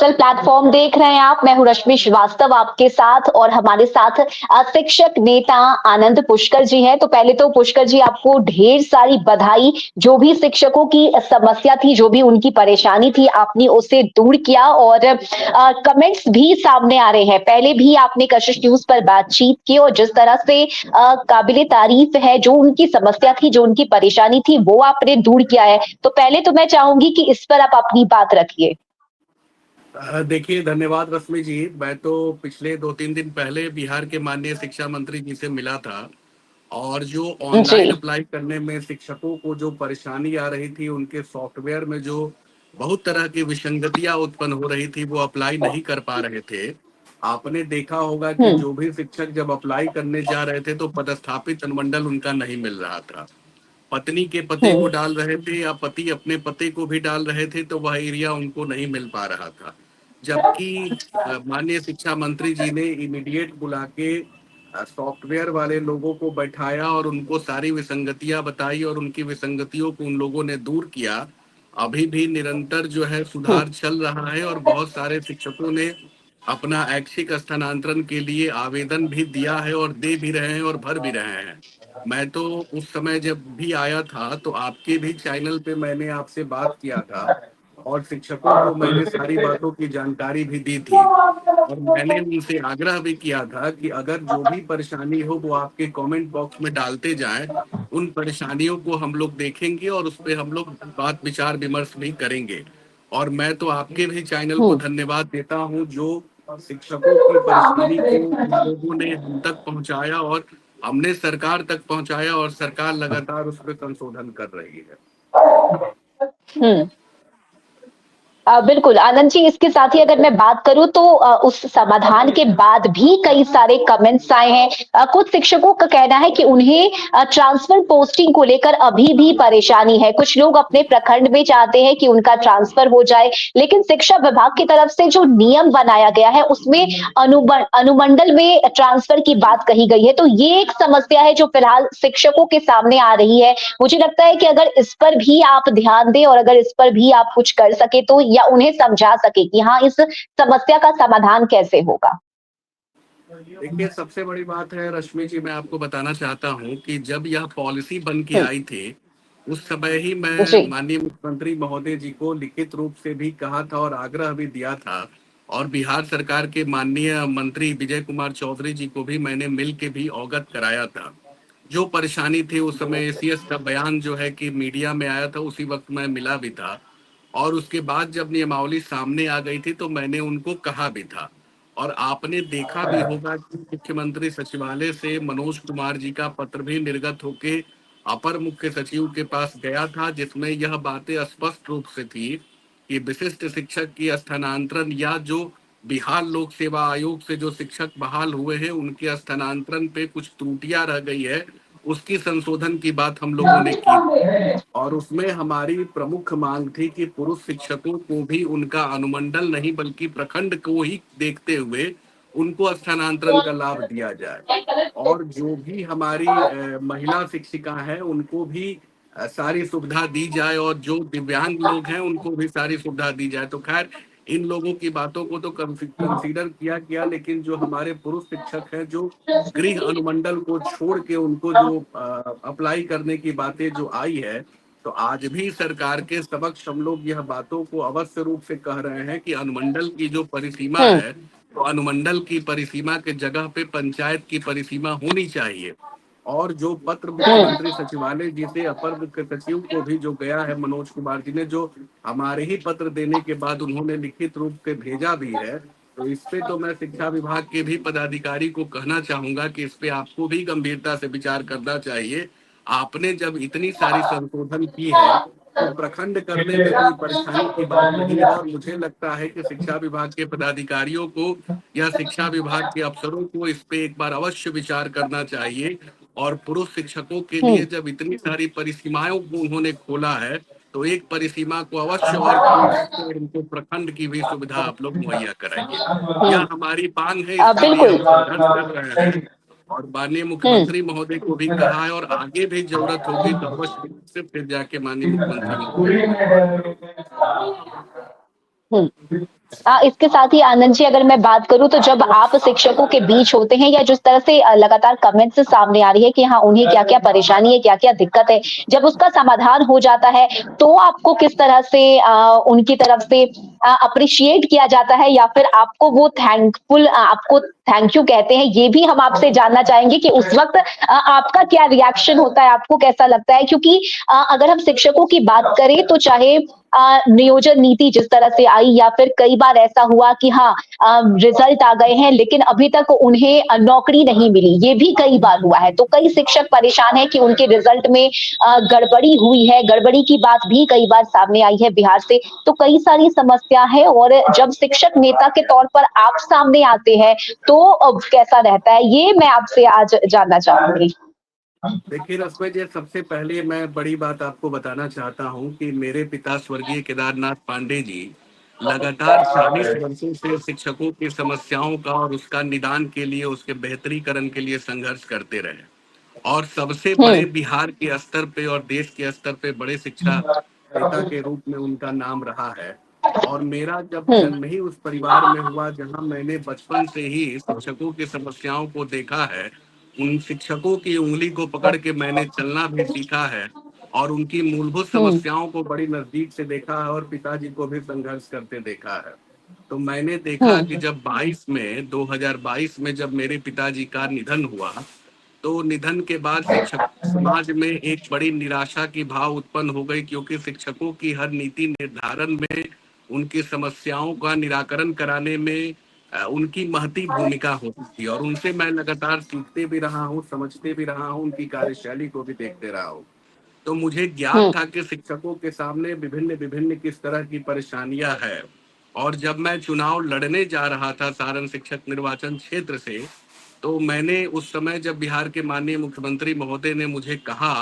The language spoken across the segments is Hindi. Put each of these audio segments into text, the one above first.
कौशल प्लेटफॉर्म देख रहे हैं आप। मैं हूँ रश्मि श्रीवास्तव आपके साथ और हमारे साथ शिक्षक नेता आनंद पुष्कर जी हैं। तो पहले तो पुष्कर जी आपको ढेर सारी बधाई। जो भी शिक्षकों की समस्या थी, जो भी उनकी परेशानी थी, आपने उसे दूर किया और कमेंट्स भी सामने आ रहे हैं। पहले भी आपने कशिश न्यूज पर बातचीत की और जिस तरह से काबिले तारीफ है, जो उनकी समस्या थी, जो उनकी परेशानी थी, वो आपने दूर किया है। तो पहले तो मैं चाहूंगी कि इस पर आप अपनी बात रखिए। देखिए, धन्यवाद रश्मि जी। मैं तो पिछले 2-3 दिन पहले बिहार के माननीय शिक्षा मंत्री जी से मिला था, और जो जी। ऑनलाइन अप्लाई करने में शिक्षकों को जो परेशानी आ रही थी, उनके सॉफ्टवेयर में जो बहुत तरह की विसंगतियां उत्पन्न हो रही थी, वो अप्लाई नहीं कर पा रहे थे। आपने देखा होगा कि हम्म। जो भी शिक्षक जब अप्लाई करने जा रहे थे, तो पदस्थापित अनुमंडल उनका नहीं मिल रहा था। पत्नी के पते को हम्म। डाल रहे थे या पति अपने पते को भी डाल रहे थे, तो वह एरिया उनको नहीं मिल पा रहा था। जबकि माननीय शिक्षा मंत्री जी ने इमीडिएट बुला के सॉफ्टवेयर वाले लोगों को बैठाया और उनको सारी विसंगतियां बताई, और उनकी विसंगतियों को उन लोगों ने दूर किया। अभी भी निरंतर जो है हम्म। सुधार चल रहा है, और बहुत सारे शिक्षकों ने अपना ऐच्छिक स्थानांतरण के लिए आवेदन भी दिया है, और दे भी रहे हैं और भर भी रहे हैं। मैं तो उस समय जब भी आया था, तो आपके भी चैनल पे मैंने आपसे बात किया था, और शिक्षकों को मैंने सारी बातों की जानकारी भी दी थी। और मैंने उनसे आग्रह भी किया था कि अगर जो भी परेशानी हो, वो आपके कमेंट बॉक्स में डालते जाएं। उन परेशानियों को हम लोग देखेंगे, और उस पर हम लोग बात विचार विमर्श भी करेंगे। और मैं तो आपके भी चैनल को हम्म। धन्यवाद देता हूं, जो शिक्षकों की परेशानी को उन लोगों ने हम तक पहुंचाया, और हमने सरकार तक पहुंचाया, और सरकार लगातार उस पर संशोधन कर रही है। हम्म। बिल्कुल आनंद जी, इसके साथ ही अगर मैं बात करूं तो उस समाधान के बाद भी कई सारे कमेंट्स आए हैं। कुछ शिक्षकों का कहना है कि उन्हें ट्रांसफर पोस्टिंग को लेकर अभी भी परेशानी है। कुछ लोग अपने प्रखंड में चाहते हैं कि उनका ट्रांसफर हो जाए, लेकिन शिक्षा विभाग की तरफ से जो नियम बनाया गया है उसमें अनुमंडल में ट्रांसफर की बात कही गई है। तो ये एक समस्या है जो फिलहाल शिक्षकों के सामने आ रही है। मुझे लगता है कि अगर इस पर भी आप ध्यान दें और अगर इस पर भी आप कुछ कर सके तो, या उन्हें समझा सके कि हाँ, इस समस्या का समाधान कैसे होगा। देखिए, सबसे बड़ी बात है रश्मि जी, मैं आपको बताना चाहता हूं कि जब यह पॉलिसी बन के हम्म। आई थी, उस समय ही मैं जी। माननीय मुख्यमंत्री महोदय जी को लिखित रूप से भी कहा था और आग्रह भी दिया था। और बिहार सरकार के माननीय मंत्री विजय कुमार चौधरी जी को भी मैंने मिल के भी अवगत कराया था। जो परेशानी थी उस समय एसीएस का बयान जो है कि मीडिया में आया था, उसी वक्त मैं मिला भी था। और उसके बाद जब नियमावली सामने आ गई थी, तो मैंने उनको कहा भी था। और आपने देखा भी होगा कि मुख्यमंत्री सचिवालय से मनोज कुमार जी का पत्र भी निर्गत होके अपर मुख्य सचिव के पास गया था, जिसमें यह बातें स्पष्ट रूप से थी कि विशिष्ट शिक्षक की स्थानांतरण, या जो बिहार लोक सेवा आयोग से जो शिक्षक बहाल हुए हैं, उनके स्थानांतरण पे कुछ त्रुटियां रह गई है, उसकी संशोधन की बात हम लोगों ने की। और उसमें हमारी प्रमुख मांग थी कि पुरुष शिक्षकों को भी उनका अनुमंडल नहीं, बल्कि प्रखंड को ही देखते हुए उनको स्थानांतरण का लाभ दिया जाए। और जो भी हमारी महिला शिक्षिका हैं, उनको भी सारी सुविधा दी जाए, और जो दिव्यांग लोग हैं उनको भी सारी सुविधा दी जाए। तो खैर, इन लोगों की बातों को तो कंसीडर किया गया, लेकिन जो हमारे पुरुष शिक्षक हैं, जो गृह अनुमंडल को छोड़ के उनको जो अप्लाई करने की बातें जो आई है, तो आज भी सरकार के समक्ष हम लोग यह बातों को अवश्य रूप से कह रहे हैं कि अनुमंडल की जो परिसीमा हम्म। है, तो अनुमंडल की परिसीमा के जगह पे पंचायत की परिसीमा होनी चाहिए। और जो पत्र हम्म। मुख्यमंत्री सचिवालय जी से अपर मुख्य सचिव को भी जो गया है, मनोज कुमार जी ने, जो हमारे ही पत्र देने के बाद उन्होंने लिखित रूप से भेजा भी है, तो इस पे तो मैं शिक्षा विभाग के भी पदाधिकारी को कहना चाहूंगा कि इस पे आपको भी गंभीरता से विचार करना चाहिए। आपने जब इतनी सारी संशोधन की है, तो प्रखंड करने में कोई परेशानी की बात नहीं है। और मुझे लगता है कि शिक्षा विभाग के पदाधिकारियों को या शिक्षा विभाग के अफसरों को इस पे एक बार अवश्य विचार करना चाहिए। और पुरुष शिक्षकों के लिए हम्म। जब इतनी सारी परिसीमाओं को उन्होंने खोला है, तो एक परिसीमा को अवश्य और खोल सकते हैं, इनको प्रखंड की भी सुविधा आप लोग मुहैया कराइए। यह हमारी मांग है, इसके लिए बिल्कुल। हम संघर्ष कर रहे हैं। और माननीय हम्म। मुख्यमंत्री महोदय को भी कहा है, और आगे भी जरूरत होगी तो अवश्य रूप से फिर जाके माननीय मुख्यमंत्री महोदय को। हम्म। इसके साथ ही आनंद जी, अगर मैं बात करूँ तो जब आप शिक्षकों के बीच होते हैं या जिस तरह से लगातार कमेंट्स सामने आ रही है कि हाँ, उन्हें क्या-क्या परेशानी है, क्या-क्या दिक्कत है, जब उसका समाधान हो जाता है, तो आपको किस तरह से उनकी तरफ से अप्रिशिएट किया जाता है या फिर आपको वो आपको थैंक यू कहते हैं, ये भी हम आपसे जानना चाहेंगे कि उस वक़्त आपका क्या रिएक्शन होता है, आपको कैसा लगता है? क्योंकि अगर हम शिक्षकों की बात करें तो चाहे नियोजन नीति जिस तरह से आई या फिर कई बार ऐसा हुआ कि हाँ, रिजल्ट आ गए हैं लेकिन अभी तक उन्हें नौकरी नहीं मिली, ये भी कई बार हुआ है। तो कई शिक्षक परेशान हैं कि उनके रिजल्ट में गड़बड़ी हुई है, गड़बड़ी की बात भी कई बार सामने आई है बिहार से। तो कई सारी समस्या है और जब शिक्षक नेता के तौर पर आप सामने आते हैं, तो कैसा रहता है? ये मैं आपसे आज जानना चाहूँगी। देखिए रश्मि जी, सबसे पहले मैं बड़ी बात आपको बताना चाहता हूँ कि मेरे पिता स्वर्गीय केदारनाथ पांडे जी लगातार 40 वर्षों से शिक्षकों की समस्याओं का और उसका निदान के लिए, उसके बेहतरीकरण के लिए संघर्ष करते रहे। और सबसे बड़े हुँ, बिहार के स्तर पे और देश के स्तर पे बड़े शिक्षा नेता के रूप में उनका नाम रहा है। और मेरा जब हुँ, जन्म ही उस परिवार में हुआ जहां मैंने बचपन से ही शिक्षकों की समस्याओं को देखा है, उन शिक्षकों की उंगली को पकड़ के मैंने चलना भी सीखा है और उनकी मूलभूत हुँ, समस्याओं को बड़ी नजदीक से देखा है और पिताजी को भी संघर्ष करते देखा है। तो मैंने देखा हुँ, कि जब 2022 में जब मेरे पिताजी का निधन हुआ, तो निधन के बाद शिक्षक समाज में एक बड़ी निराशा की भाव उत्पन्न हो गई, क्योंकि शिक्षकों की हर नीति निर्धारण में, उनकी समस्याओं का निराकरण कराने में उनकी महती भूमिका होती थी और उनसे मैं लगातार सीखते भी रहा हूँ, समझते भी रहा हूँ, उनकी कार्यशैली को भी देखते रहा हूँ। तो मुझे ज्ञात हुँ, था कि शिक्षकों के सामने विभिन्न विभिन्न किस तरह की परेशानियां हैं। और जब मैं चुनाव लड़ने जा रहा था सारण शिक्षक निर्वाचन क्षेत्र से, तो मैंने उस समय जब बिहार के माननीय मुख्यमंत्री महोदय ने मुझे कहा,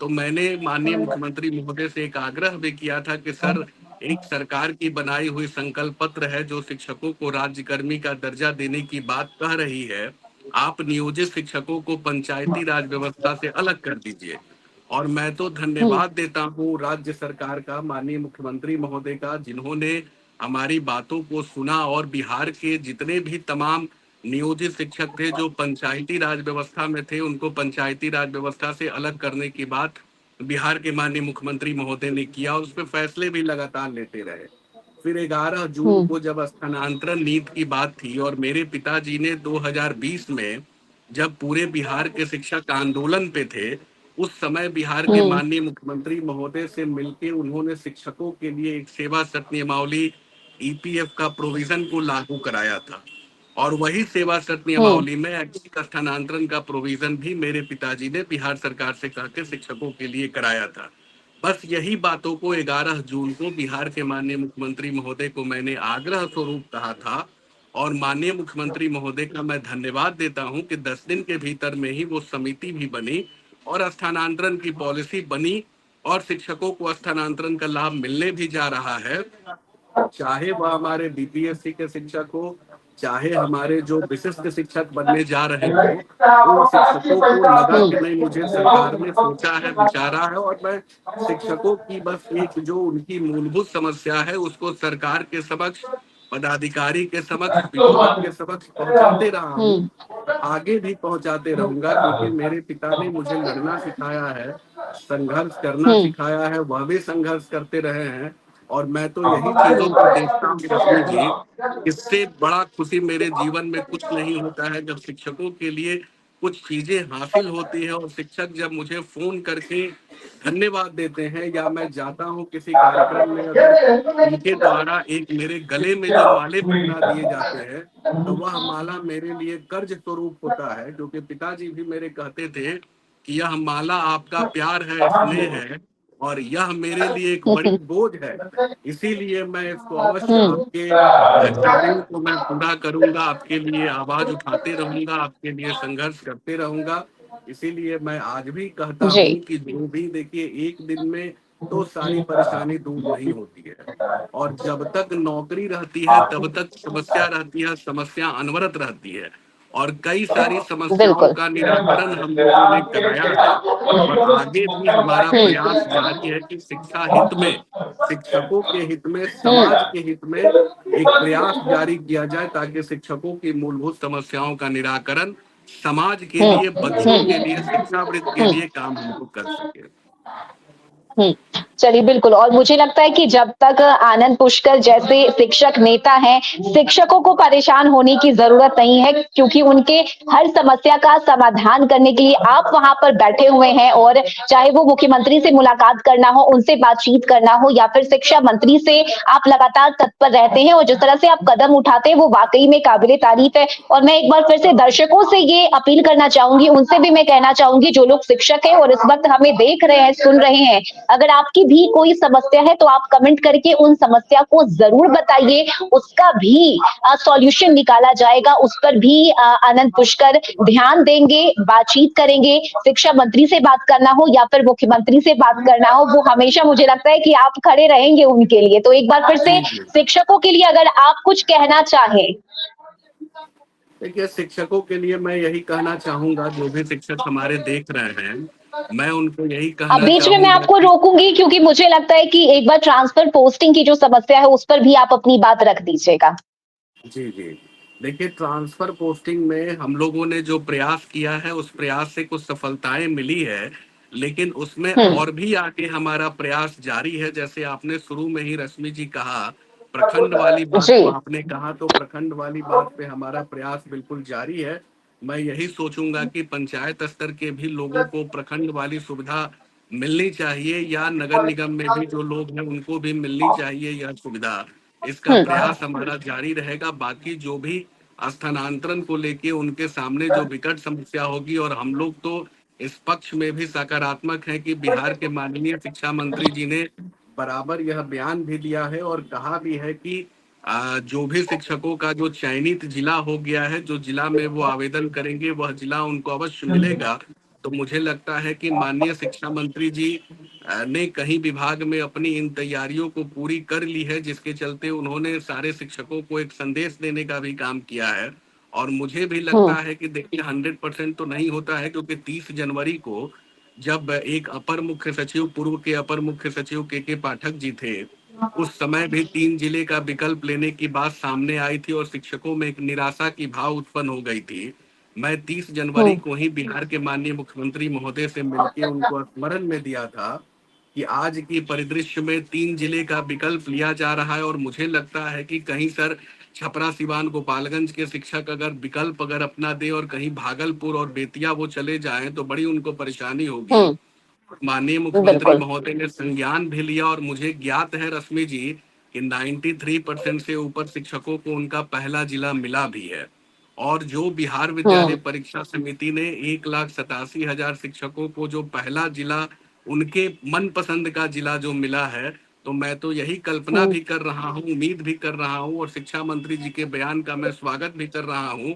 तो मैंने माननीय मुख्यमंत्री महोदय से एक आग्रह भी किया था कि सर, एक सरकार की बनाई हुई संकल्प पत्र है जो शिक्षकों को राज्यकर्मी का दर्जा देने की बात कह रही है, आप नियोजित शिक्षकों को पंचायती राज व्यवस्था से अलग कर दीजिए। और मैं तो हुँ, धन्यवाद देता हूँ राज्य सरकार का, माननीय मुख्यमंत्री महोदय का, जिन्होंने हमारी बातों को सुना और बिहार के जितने भी तमाम नियोजित शिक्षक थे जो पंचायती राज व्यवस्था में थे, उनको पंचायती राज व्यवस्था से अलग करने की बात बिहार के माननीय मुख्यमंत्री महोदय ने किया और उस पर फैसले भी लगातार लेते रहे। फिर 11 जून हुँ, को जब स्थानांतरण नीति की बात थी और मेरे पिताजी ने 2020 में, जब पूरे बिहार के शिक्षक आंदोलन पे थे, उस समय बिहार के हुँ, माननीय मुख्यमंत्री महोदय से मिलके उन्होंने शिक्षकों के लिए एक सेवा शर्त नियमावली, ईपीएफ का प्रोविजन को लागू कराया था। और वही सेवा शर्त हुँ, नियमावली में ऐच्छिक स्थानांतरण का प्रोविजन भी मेरे पिताजी ने बिहार सरकार से कह के शिक्षकों के लिए कराया था। बस यही बातों को 11 जून को बिहार के माननीय मुख्यमंत्री महोदय को मैंने आग्रह स्वरूप कहा था और माननीय मुख्यमंत्री महोदय का मैं धन्यवाद देता हूं कि 10 दिन के भीतर में ही वो समिति भी बनी और स्थानांतरण की पॉलिसी बनी और शिक्षकों को स्थानांतरण का लाभ मिलने भी जा रहा है। चाहे वह हमारे बीपीएससी के शिक्षक हो, चाहे हमारे जो विशिष्ट शिक्षक बनने जा रहे हो, उन शिक्षकों को लगा कि नहीं, मुझे सरकार ने सोचा है, विचारा है और मैं शिक्षकों की बस एक जो उनकी मूलभूत समस्या है उसको सरकार के समक्ष, पदाधिकारी के समक्ष, विभाग के समक्ष पहुंचाते रहा हूँ। हुँ, आगे भी पहुंचाते रहूंगा, क्योंकि मेरे पिता ने मुझे लड़ना सिखाया है, संघर्ष करना हुँ, सिखाया है, वह भी संघर्ष करते रहे हैं। और मैं तो यही चीजों को देखता हूँ रश्मि जी, इससे बड़ा खुशी मेरे जीवन में कुछ नहीं होता है जब शिक्षकों के लिए कुछ चीजें हासिल होती है और शिक्षक जब मुझे फोन करके धन्यवाद देते हैं या मैं जाता हूँ किसी कार्यक्रम में, अगर उनके द्वारा एक मेरे गले में जो माले पहना दिए जाते हैं, तो वह माला मेरे लिए कर्ज स्वरूप होता है, क्योंकि पिताजी भी मेरे कहते थे कि यह माला आपका प्यार है, स्नेह है और यह मेरे लिए एक बड़ी बोझ है। इसीलिए मैं इसको अवश्य हुँ, आपके कार्यों को मैं पूरा करूंगा, आपके लिए आवाज उठाते रहूंगा, आपके लिए संघर्ष करते रहूंगा। इसीलिए मैं आज भी कहता जी। हूँ कि जो भी, देखिए, एक दिन में तो सारी परेशानी दूर नहीं होती है और जब तक नौकरी रहती है तब तक समस्या रहती है, समस्या अनवरत रहती है। और कई सारी समस्याओं बिल्कुल। का निराकरण हम लोगों ने कराया है। और आगे भी हमारा प्रयास जारी है कि शिक्षा हित में, शिक्षकों के हित में, समाज के हित में एक प्रयास जारी किया जाए ताकि शिक्षकों की मूलभूत समस्याओं का निराकरण समाज के हम्म लिए, बच्चों के लिए, शिक्षावृत्ति के हम्म लिए काम हम लोग कर सके। हुँ। चलिए बिल्कुल और मुझे लगता है कि जब तक आनंद पुष्कर जैसे शिक्षक नेता हैं, शिक्षकों को परेशान होने की ज़रूरत नहीं है क्योंकि उनके हर समस्या का समाधान करने के लिए आप वहाँ पर बैठे हुए हैं और चाहे वो मुख्यमंत्री से मुलाकात करना हो, उनसे बातचीत करना हो या फिर शिक्षा मंत्री से आप लगातार तत्पर रहते हैं और जिस तरह से आप कदम उठाते हैं वो वाक़ई में काबिल-ए-तारीफ़ है। और मैं एक बार फिर से दर्शकों से ये अपील करना चाहूँगी, उनसे भी मैं कहना चाहूँगी जो लोग शिक्षक हैं और इस वक़्त हमें देख रहे हैं, सुन रहे हैं, अगर आपकी भी कोई समस्या है तो आप कमेंट करके उन समस्या को ज़रूर बताइए, उसका भी सॉल्यूशन निकाला जाएगा, उस पर भी आनंद पुष्कर ध्यान देंगे, बातचीत करेंगे, शिक्षा मंत्री से बात करना हो या फिर मुख्यमंत्री से बात करना हो, वो हमेशा मुझे लगता है कि आप खड़े रहेंगे उनके लिए। तो एक बार फिर से जी जी। शिक्षकों के लिए अगर आप कुछ कहना चाहें। देखिए, शिक्षकों के लिए मैं यही कहना चाहूंगा, जो भी शिक्षक हमारे देख रहे हैं, मैं उनको यही कहना बीच में मैं चाहूंगा आपको कि रोकूँगी क्योंकि मुझे लगता है कि एक बार ट्रांसफर पोस्टिंग की जो समस्या है, उस पर भी आप अपनी बात रख दीजिएगा। जी, जी। देखिए, ट्रांसफ़र पोस्टिंग में हम लोगों ने जो प्रयास किया है, उस प्रयास से कुछ सफलताएँ मिली है, लेकिन उसमें हुँ, और भी आगे हमारा प्रयास जारी है। जैसे आपने शुरू में ही रश्मि जी कहा, प्रखंड वाली बात जी। को आपने कहा, तो प्रखंड वाली बात पे हमारा प्रयास बिल्कुल जारी है। मैं यही सोचूँगा कि पंचायत स्तर के भी लोगों को प्रखंड वाली सुविधा मिलनी चाहिए, या नगर निगम में भी जो लोग हैं, उनको भी मिलनी चाहिए यह सुविधा। इसका हुँ, प्रयास हमारा जारी रहेगा। बाकी जो भी स्थानांतरण को लेके उनके सामने जो विकट समस्या होगी, और हम लोग तो इस पक्ष में भी सकारात्मक हैं कि बिहार के माननीय शिक्षा मंत्री जी ने बराबर यह बयान भी दिया है और कहा भी है कि जो भी शिक्षकों का जो चयनित जिला हो गया है, जो जिला में वो आवेदन करेंगे, वह जिला उनको अवश्य मिलेगा। तो मुझे लगता है कि माननीय शिक्षा मंत्री जी ने कहीं विभाग में अपनी इन तैयारियों को पूरी कर ली है, जिसके चलते उन्होंने सारे शिक्षकों को एक संदेश देने का भी काम किया है। और मुझे भी लगता हुँ, है कि देखिए, 100% तो नहीं होता है, क्योंकि 30 जनवरी को जब एक अपर मुख्य सचिव, पूर्व के अपर मुख्य सचिव के पाठक जी थे, उस समय भी 3 जिले का विकल्प लेने की बात सामने आई थी और शिक्षकों में एक निराशा की भाव उत्पन्न हो गई थी। मैं 30 जनवरी हुँ, को ही बिहार के माननीय मुख्यमंत्री महोदय से मिलके उनको स्मरण में दिया था कि आज की परिदृश्य में 3 जिले का विकल्प लिया जा रहा है, और मुझे लगता है कि कहीं सर छपरा, सिवान, गोपालगंज के शिक्षक अगर विकल्प अगर अपना दे और कहीं भागलपुर और बेतिया वो चले जाएं, तो बड़ी उनको परेशानी होगी। हुँ, माननीय मुख्यमंत्री बिल्कुल। महोदय ने संज्ञान भी लिया, और मुझे ज्ञात है रश्मि जी कि 93% से ऊपर शिक्षकों को उनका पहला जिला मिला भी है। और जो बिहार विद्यालय हुँ, परीक्षा समिति ने 1,87,000 शिक्षकों को जो पहला जिला, उनके मनपसंद का जिला जो मिला है, तो मैं तो यही कल्पना हुँ, भी कर रहा हूँ, उम्मीद भी कर रहा हूँ, और शिक्षा मंत्री जी के बयान का मैं स्वागत भी कर रहा हूँ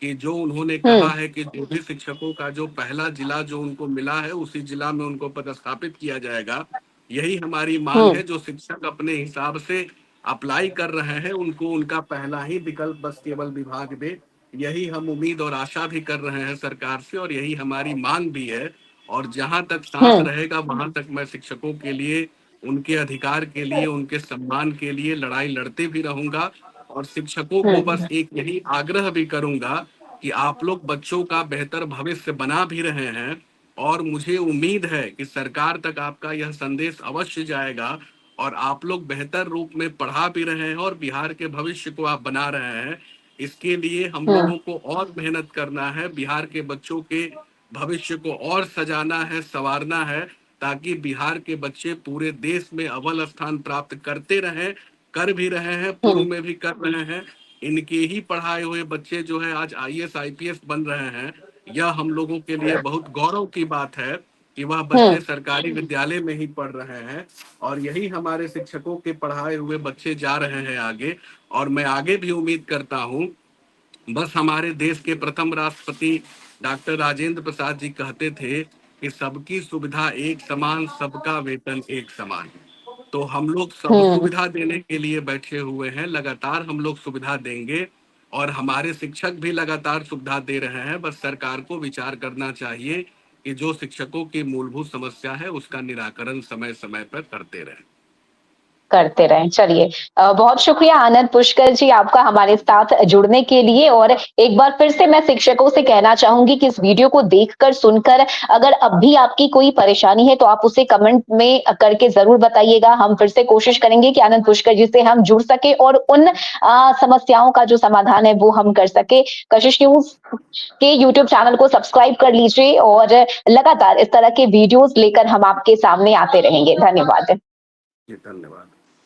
कि जो उन्होंने कहा हुँ, है कि जो भी शिक्षकों का जो पहला जिला जो उनको मिला है, उसी जिला में उनको पदस्थापित किया जाएगा। यही हमारी मांग हुँ, है। जो शिक्षक अपने हिसाब से अप्लाई कर रहे हैं, उनको उनका पहला ही विकल्प बस केवल विभाग दे। यही हम उम्मीद और आशा भी कर रहे हैं सरकार से, और यही हमारी मांग भी है। और जहां तक सांस हुँ, रहेगा, वहां तक मैं शिक्षकों के लिए, उनके अधिकार के लिए, उनके सम्मान के लिए लड़ाई लड़ते भी रहूंगा। और शिक्षकों को बस हुँ, एक यही आग्रह भी करूंगा कि आप लोग बच्चों का बेहतर भविष्य बना भी रहे हैं, और मुझे उम्मीद है कि सरकार तक आपका यह संदेश अवश्य जाएगा, और आप लोग बेहतर रूप में पढ़ा भी रहे हैं और बिहार के भविष्य को आप बना रहे हैं। इसके लिए हम हुँ, लोगों को और मेहनत करना है, बिहार के बच्चों के भविष्य को और सजाना है, संवारना है, ताकि बिहार के बच्चे पूरे देश में अव्वल स्थान प्राप्त करते रहें, कर भी रहे हैं, पूर्व हुँ, में भी कर रहे हैं। इनके ही पढ़ाए हुए बच्चे जो है आज आईएएस आईपीएस बन रहे हैं। यह हम लोगों के लिए बहुत गौरव की बात है कि वह हुँ, बच्चे सरकारी विद्यालय में ही पढ़ रहे हैं, और यही हमारे शिक्षकों के पढ़ाए हुए बच्चे जा रहे हैं आगे। और मैं आगे भी उम्मीद करता हूँ, बस हमारे देश के प्रथम राष्ट्रपति डॉक्टर राजेंद्र प्रसाद जी कहते थे कि सबकी सुविधा एक समान, सबका वेतन एक समान। तो हम लोग सब हुँ, सुविधा देने के लिए बैठे हुए हैं, लगातार हम लोग सुविधा देंगे। और हमारे शिक्षक भी लगातार सुविधा दे रहे हैं। बस सरकार को विचार करना चाहिए कि जो शिक्षकों की मूलभूत समस्या है उसका निराकरण समय समय पर करते रहें। करते रहें। चलिए बहुत शुक्रिया आनंद पुष्कर जी आपका हमारे साथ जुड़ने के लिए। और एक बार फिर से मैं शिक्षकों से कहना चाहूंगी कि इस वीडियो को देखकर सुनकर अगर अब भी आपकी कोई परेशानी है तो आप उसे कमेंट में करके जरूर बताइएगा। हम फिर से कोशिश करेंगे कि आनंद पुष्कर जी से हम जुड़ सके और उन समस्याओं का जो समाधान है वो हम कर सके। कशिश न्यूज के यूट्यूब चैनल को सब्सक्राइब कर लीजिए और लगातार इस तरह के वीडियोस लेकर हम आपके सामने आते रहेंगे। धन्यवाद। जी, धन्यवाद।